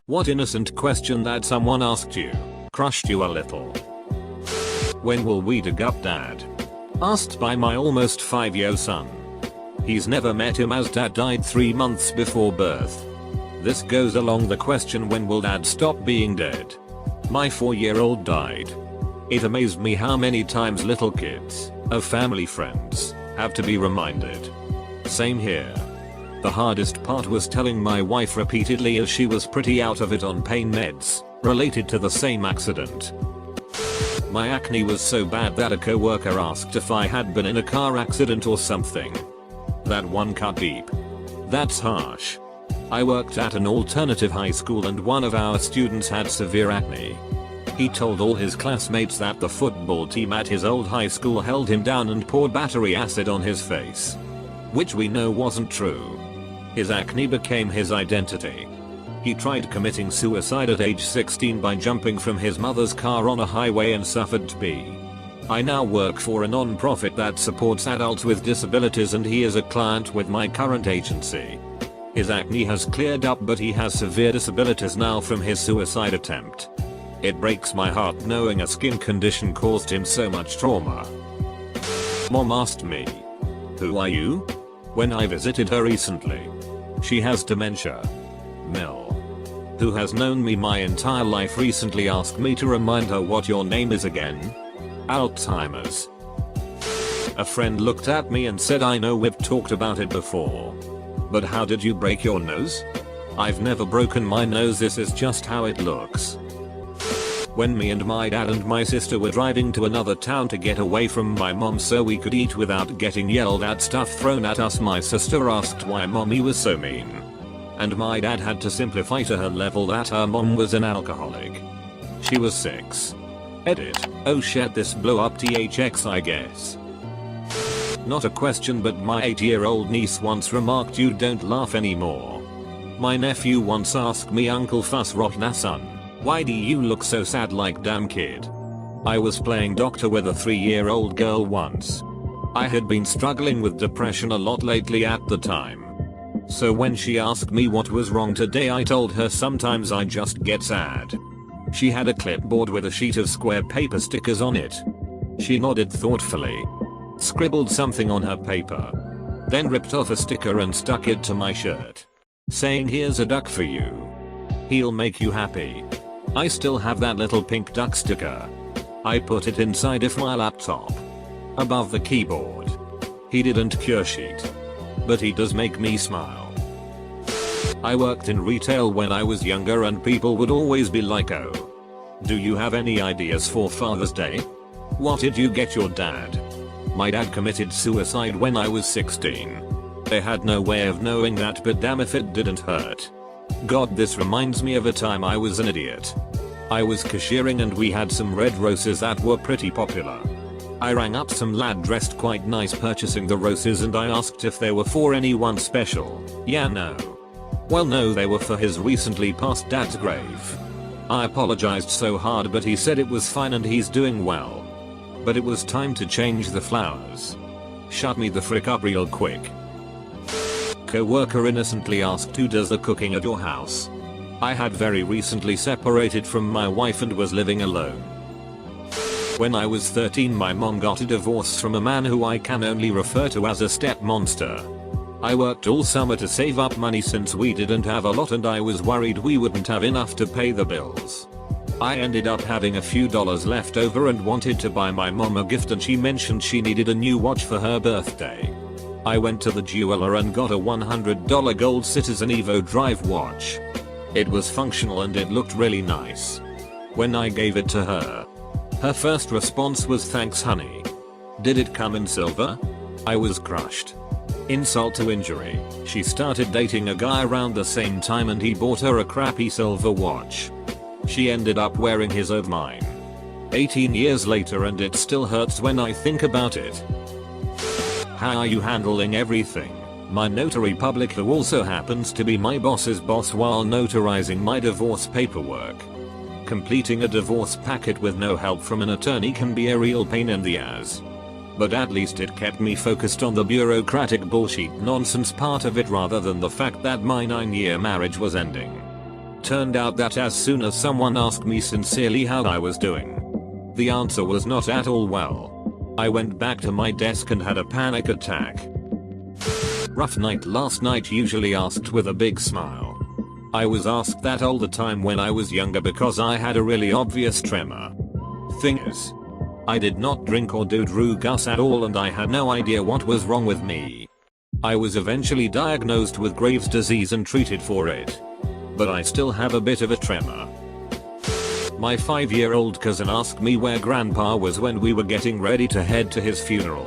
What innocent question that someone asked you crushed you a little. When will we dig up dad? Asked by my almost 5-year-old son. He's never met him as dad died 3 months before birth. This goes along the question, when will dad stop being dead? My 4-year-old died. It amazed me how many times little kids, of family friends, have to be reminded. Same here. The hardest part was telling my wife repeatedly, as she was pretty out of it on pain meds related to the same accident. My acne was so bad that a coworker asked if I had been in a car accident or something. That one cut deep. That's harsh. I worked at an alternative high school and one of our students had severe acne. He told all his classmates that the football team at his old high school held him down and poured battery acid on his face. Which we know wasn't true. His acne became his identity. He tried committing suicide at age 16 by jumping from his mother's car on a highway and suffered TB. I now work for a non-profit that supports adults with disabilities and he is a client with my current agency. His acne has cleared up, but he has severe disabilities now from his suicide attempt. It breaks my heart knowing a skin condition caused him so much trauma. Mom asked me, "Who are you?" when I visited her recently. She has dementia. Mel, who has known me my entire life, recently asked me to remind her what your name is again. Alzheimer's. A friend looked at me and said, "I know we've talked about it before. But how did you break your nose?" "I've never broken my nose, this is just how it looks." When me and my dad and my sister were driving to another town to get away from my mom so we could eat without getting yelled at stuff thrown at us, my sister asked why mommy was so mean. And my dad had to simplify to her level that her mom was an alcoholic. She was 6. Edit. Oh shit, this blew up THX I guess. Not a question, but my 8-year-old niece once remarked, "You don't laugh anymore." My nephew once asked me, "Uncle Fuss Rohna son, why do you look so sad, like damn kid?" I was playing doctor with a 3-year-old girl once. I had been struggling with depression a lot lately at the time. So when she asked me what was wrong today, I told her sometimes I just get sad. She had a clipboard with a sheet of square paper stickers on it. She nodded thoughtfully, scribbled something on her paper, then ripped off a sticker and stuck it to my shirt, saying, "Here's a duck for you. He'll make you happy." I still have that little pink duck sticker. I put it inside of my laptop, above the keyboard. He didn't cure sheet, but he does make me smile. I worked in retail when I was younger and people would always be like, "Oh, do you have any ideas for Father's Day? What did you get your dad?" My dad committed suicide when I was 16. They had no way of knowing that, but damn if it didn't hurt. God, this reminds me of a time I was an idiot. I was cashiering and we had some red roses that were pretty popular. I rang up some lad dressed quite nice purchasing the roses and I asked if they were for anyone special. "Yeah, no." "Well, no, they were for his recently passed dad's grave." I apologized so hard, but he said it was fine and he's doing well. But it was time to change the flowers. Shut me the frick up real quick. Coworker innocently asked, "Who does the cooking at your house?" I had very recently separated from my wife and was living alone. When I was 13, my mom got a divorce from a man who I can only refer to as a step monster. I worked all summer to save up money since we didn't have a lot and I was worried we wouldn't have enough to pay the bills. I ended up having a few dollars left over and wanted to buy my mom a gift, and she mentioned she needed a new watch for her birthday. I went to the jeweler and got a $100 gold Citizen Evo Drive watch. It was functional and it looked really nice. When I gave it to her, her first response was, "Thanks honey." Did it come in silver? I was crushed. Insult to injury, she started dating a guy around the same time and he bought her a crappy silver watch. She ended up wearing his over mine. 18 years later and it still hurts when I think about it. How are you handling everything? My notary public, who also happens to be my boss's boss, while notarizing my divorce paperwork. Completing a divorce packet with no help from an attorney can be a real pain in the ass. But at least it kept me focused on the bureaucratic bullshit nonsense part of it rather than the fact that my 9-year marriage was ending. turned out that as soon as someone asked me sincerely how I was doing, the answer was not at all well. I went back to my desk and had a panic attack. Rough night last night, usually asked with a big smile. I was asked that all the time when I was younger because I had a really obvious tremor. Thing is, I did not drink or do drugs at all and I had no idea what was wrong with me. I was eventually diagnosed with Graves' disease and treated for it. But I still have a bit of a tremor. My 5-year-old cousin asked me where grandpa was when we were getting ready to head to his funeral.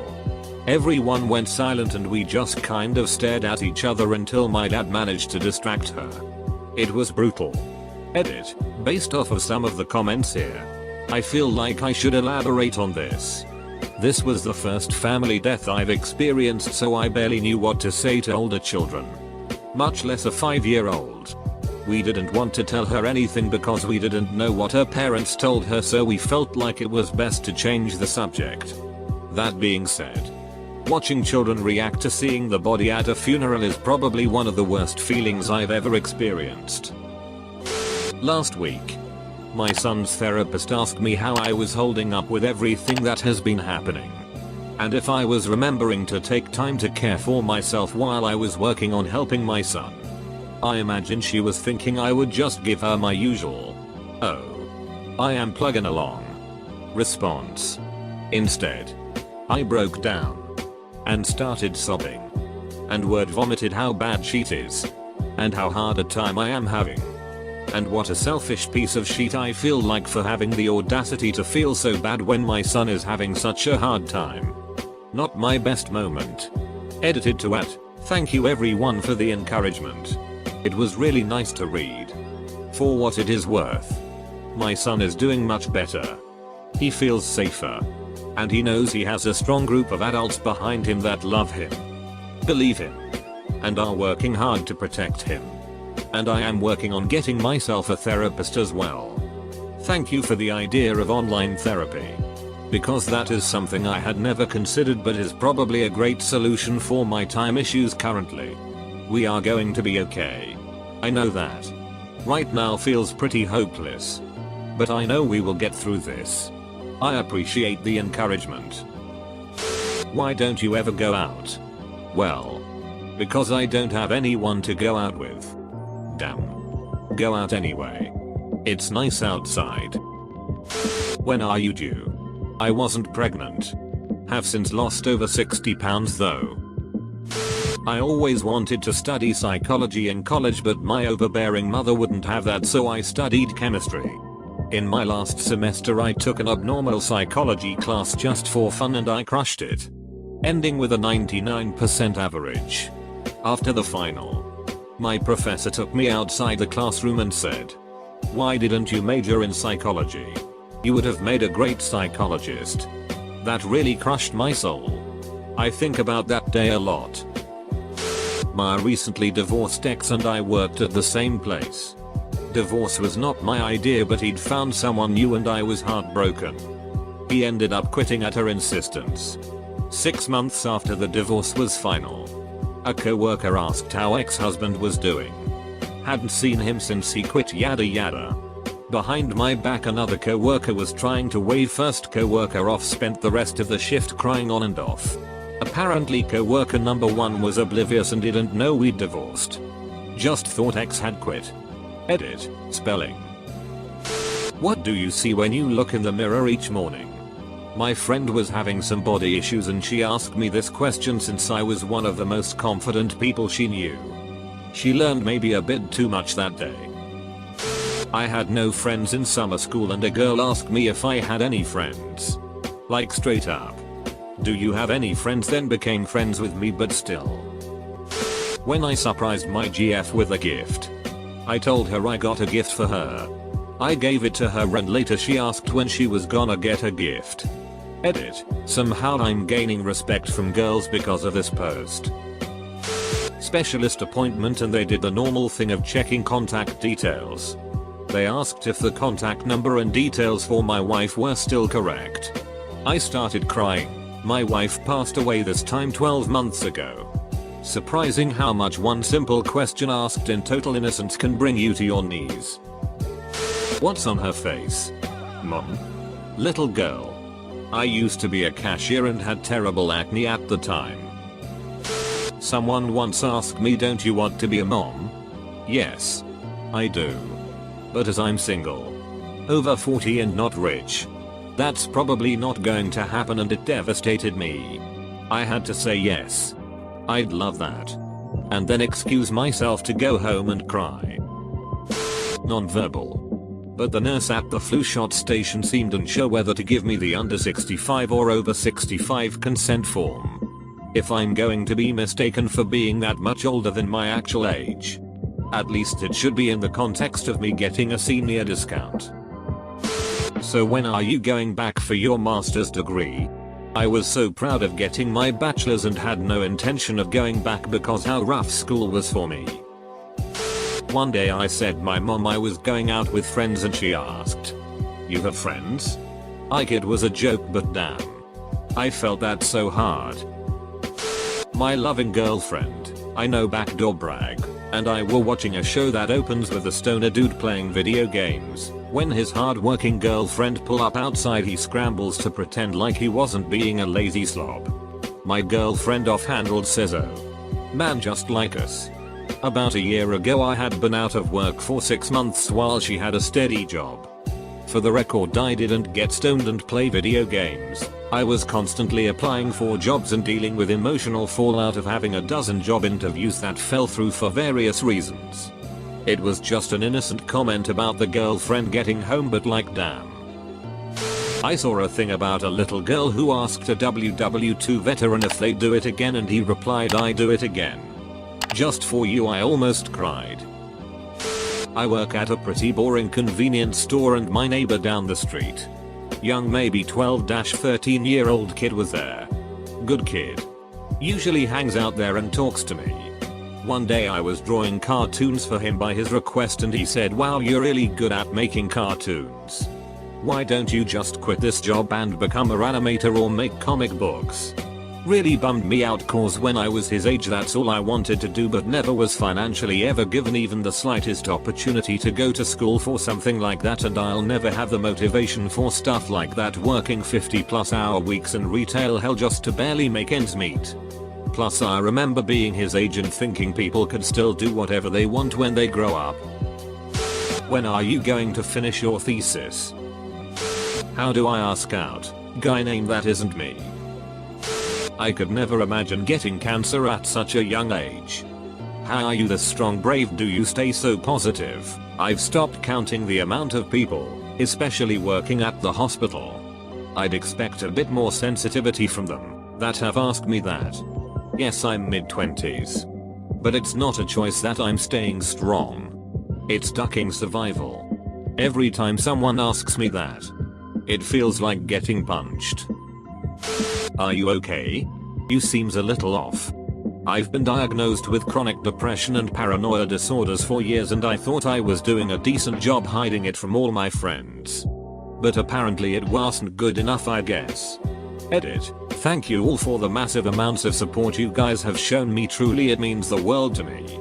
Everyone went silent and we just kind of stared at each other until my dad managed to distract her. It was brutal. Edit. Based off of some of the comments here, I feel like I should elaborate on this. This was the first family death I've experienced, so I barely knew what to say to older children. Much less a 5-year-old. We didn't want to tell her anything because we didn't know what her parents told her, so we felt like it was best to change the subject. That being said, watching children react to seeing the body at a funeral is probably one of the worst feelings I've ever experienced. Last week, my son's therapist asked me how I was holding up with everything that has been happening, and if I was remembering to take time to care for myself while I was working on helping my son. I imagine she was thinking I would just give her my usual, "Oh, I am plugging along" response. Instead, I broke down and started sobbing and word vomited how bad shit is and how hard a time I am having. And what a selfish piece of shit I feel like for having the audacity to feel so bad when my son is having such a hard time. Not my best moment. Edited to @ thank you everyone for the encouragement. It was really nice to read. For what it is worth, my son is doing much better. He feels safer. And he knows he has a strong group of adults behind him that love him, believe him, and are working hard to protect him. And I am working on getting myself a therapist as well. Thank you for the idea of online therapy, because that is something I had never considered but is probably a great solution for my time issues currently. We are going to be okay. I know that. Right now feels pretty hopeless. But I know we will get through this. I appreciate the encouragement. Why don't you ever go out? Well, because I don't have anyone to go out with. Damn. Go out anyway. It's nice outside. When are you due? I wasn't pregnant. Have since lost over 60 pounds though. I always wanted to study psychology in college, but my overbearing mother wouldn't have that, so I studied chemistry. In my last semester I took an abnormal psychology class just for fun and I crushed it, ending with a 99% average. After the final, my professor took me outside the classroom and said, "Why didn't you major in psychology? You would have made a great psychologist." That really crushed my soul. I think about that day a lot. My recently divorced ex and I worked at the same place. Divorce was not my idea, but he'd found someone new and I was heartbroken. He ended up quitting at her insistence. 6 months after the divorce was final, a co-worker asked how ex-husband was doing. Hadn't seen him since he quit, yada yada. Behind my back another co-worker was trying to wave first co-worker off, spent the rest of the shift crying on and off. Apparently co-worker number 1 was oblivious and didn't know we'd divorced. Just thought ex had quit. Edit. Spelling. What do you see when you look in the mirror each morning? My friend was having some body issues and she asked me this question since I was one of the most confident people she knew. She learned maybe a bit too much that day. I had no friends in summer school and a girl asked me if I had any friends. Like straight up. Do you have any friends? Then became friends with me, but still. When I surprised my GF with a gift, I told her I got a gift for her. I gave it to her and later she asked when she was gonna get a gift. Edit. Somehow I'm gaining respect from girls because of this post. Specialist appointment and they did the normal thing of checking contact details. They asked if the contact number and details for my wife were still correct. I started crying. My wife passed away this time 12 months ago. Surprising how much one simple question asked in total innocence can bring you to your knees. What's on her face? Mom? Little girl. I used to be a cashier and had terrible acne at the time. Someone once asked me, don't you want to be a mom? Yes. I do. But as I'm single, over 40 and not rich, that's probably not going to happen, and it devastated me. I had to say yes. I'd love that. And then excuse myself to go home and cry. Non-verbal. But the nurse at the flu shot station seemed unsure whether to give me the under 65 or over 65 consent form. If I'm going to be mistaken for being that much older than my actual age, at least it should be in the context of me getting a senior discount. So when are you going back for your master's degree? I was so proud of getting my bachelor's and had no intention of going back because how rough school was for me. One day I said my mom I was going out with friends and she asked, "You have friends?" I kid, was a joke, but damn, I felt that so hard. My loving girlfriend, I know, backdoor brag, and I were watching a show that opens with a stoner dude playing video games. When his hard-working girlfriend pull up outside, he scrambles to pretend like he wasn't being a lazy slob. My girlfriend offhanded says, "Oh, man, just like us." About a year ago I had been out of work for 6 months while she had a steady job. For the record, I didn't get stoned and play video games. I was constantly applying for jobs and dealing with emotional fallout of having a dozen job interviews that fell through for various reasons. It was just an innocent comment about the girlfriend getting home, but like, damn. I saw a thing about a little girl who asked a WW2 veteran if they'd do it again, and he replied, "I do it again. Just for you." I almost cried. I work at a pretty boring convenience store, and my neighbor down the street, young maybe 12-13-year-old kid, was there. Good kid. Usually hangs out there and talks to me. One day I was drawing cartoons for him by his request, and he said, "Wow, you're really good at making cartoons. Why don't you just quit this job and become an animator or make comic books?" Really bummed me out, cause when I was his age that's all I wanted to do, but never was financially ever given even the slightest opportunity to go to school for something like that, and I'll never have the motivation for stuff like that, working 50+ hour weeks in retail hell just to barely make ends meet. Plus I remember being his age and thinking people could still do whatever they want when they grow up. When are you going to finish your thesis? How do I ask out? Guy name that isn't me. I could never imagine getting cancer at such a young age. How are you this strong, brave? Do you stay so positive? I've stopped counting the amount of people, especially working at the hospital, I'd expect a bit more sensitivity from them, that have asked me that. Yes, I'm mid-20s. But it's not a choice that I'm staying strong. It's ducking survival. Every time someone asks me that, it feels like getting punched. Are you okay? You seems a little off. I've been diagnosed with chronic depression and paranoia disorders for years, and I thought I was doing a decent job hiding it from all my friends. But apparently it wasn't good enough, I guess. Edit. Thank you all for the massive amounts of support you guys have shown me, truly it means the world to me.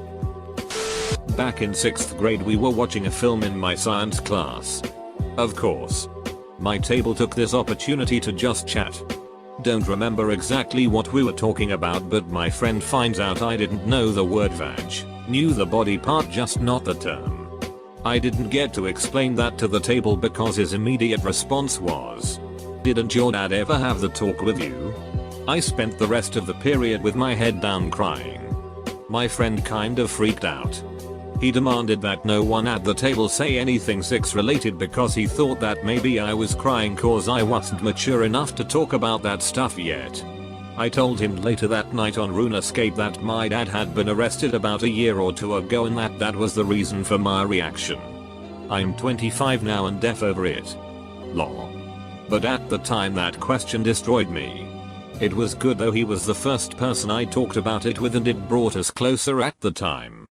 Back in 6th grade we were watching a film in my science class. Of course, my table took this opportunity to just chat. Don't remember exactly what we were talking about, but my friend finds out I didn't know the word vag. Knew the body part, just not the term. I didn't get to explain that to the table because his immediate response was, "Didn't your dad ever have the talk with you?" I spent the rest of the period with my head down crying. My friend kind of freaked out. He demanded that no one at the table say anything sex related because he thought that maybe I was crying cause I wasn't mature enough to talk about that stuff yet. I told him later that night on RuneScape that my dad had been arrested about a year or two ago and that was the reason for my reaction. I'm 25 now and deaf over it. Lol. But at the time that question destroyed me. It was good though, he was the first person I talked about it with and it brought us closer at the time.